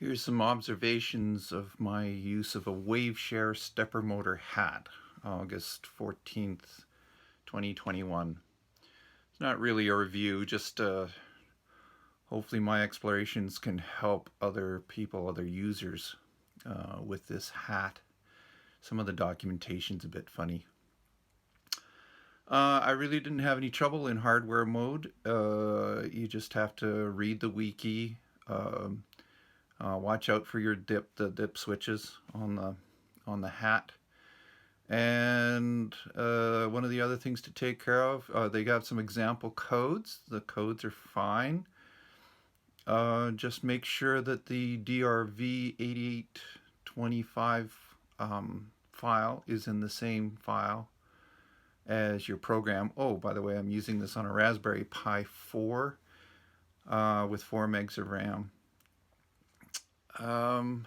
Here's some observations of my use of a WaveShare stepper motor hat, August 14th, 2021. It's not really a review, just hopefully my explorations can help other people, other users with this hat. Some of the documentation's a bit funny. I really didn't have any trouble in hardware mode. You just have to read the wiki. Watch out for your dip switches on the hat. And one of the other things to take care of, they got some example codes. The codes are fine. Just make sure that the DRV8825 file is in the same file as your program. Oh, by the way, I'm using this on a Raspberry Pi 4 with 4 megs of RAM. Is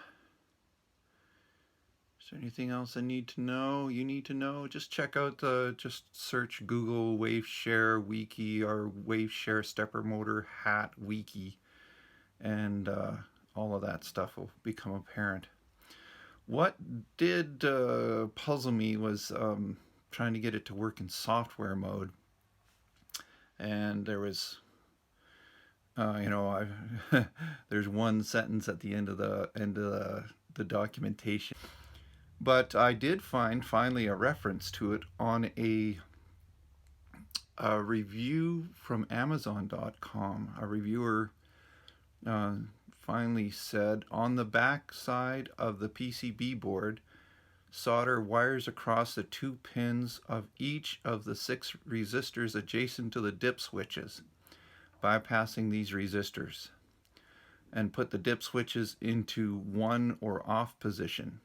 there anything else I need to know? You need to know? Just check out just search Google WaveShare wiki or WaveShare stepper motor hat wiki, and all of that stuff will become apparent. What did puzzle me was trying to get it to work in software mode, and there was there's one sentence at the end of the documentation, but I did find finally a reference to it on a review from Amazon.com. A reviewer finally said, on the back side of the PCB board, solder wires across the 2 pins of each of the 6 resistors adjacent to the dip switches, bypassing these resistors, and put the dip switches into on or off position.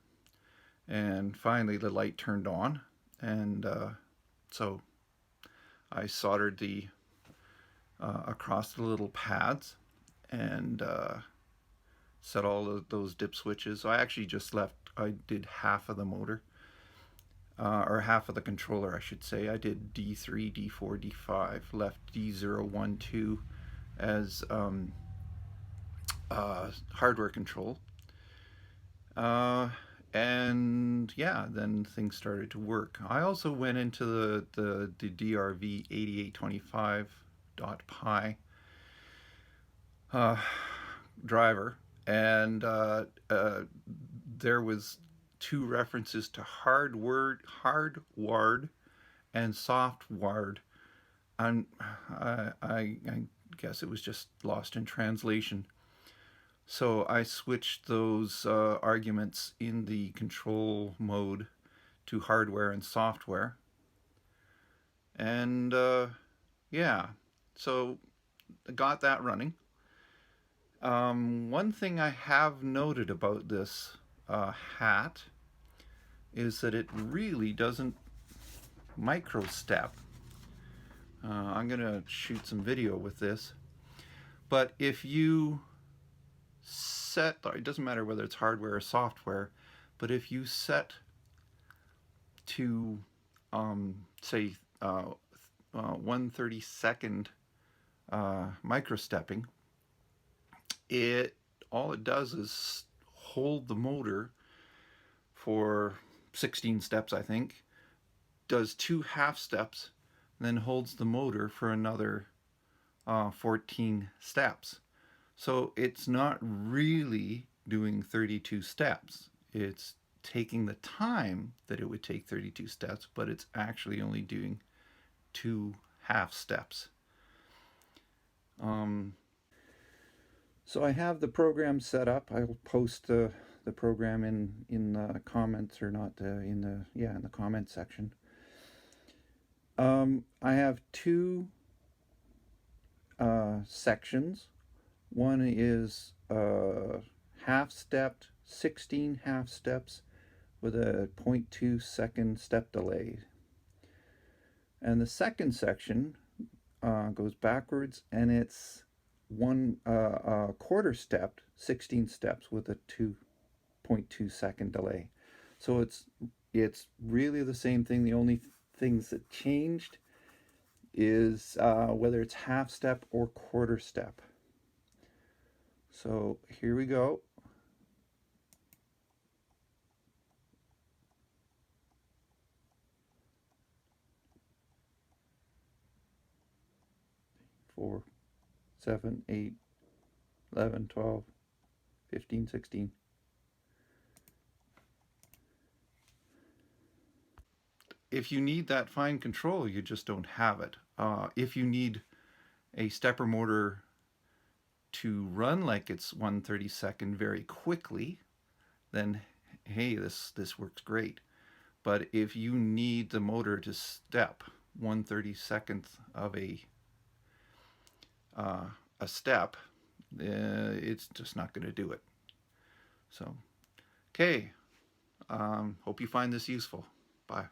And finally the light turned on, and so I soldered the across the little pads and set all of those dip switches. I actually just I did half of the motor, or half of the controller I should say. I did D3, D4, D5, left D0, 1, 2 as hardware control. And yeah, then things started to work. I also went into the DRV8825.py driver, and there was 2 references to hardwired and softwired. And I guess it was just lost in translation. So I switched those arguments in the control mode to hardware and software. And yeah, so I got that running. One thing I have noted about this hat is that it really doesn't microstep. I'm going to shoot some video with this. But if you set, it doesn't matter whether it's hardware or software, but if you set to say 1/32 microstepping, all it does is hold the motor for 16 steps, I think, does 2 half steps, and then holds the motor for another 14 steps. So it's not really doing 32 steps. It's taking the time that it would take 32 steps, but it's actually only doing 2 half steps. So I have the program set up. I'll post the program in the comments, or not in the comment section. I have 2 sections. One is half-stepped, 16 half steps with a 0.2 second step delay. And the second section goes backwards, and it's 1/4 stepped, 16 steps with a 2.2 second delay. So it's really the same thing. The only things that changed is whether it's half step or 1/4 step. So here we go. 4, 7, 8, 11, 12, 15, 16. If you need that fine control, you just don't have it. If you need a stepper motor to run like it's 1/32 very quickly, then hey, this works great. But if you need the motor to step 1/32 of a step, it's just not going to do it. So, okay. Hope you find this useful. Bye.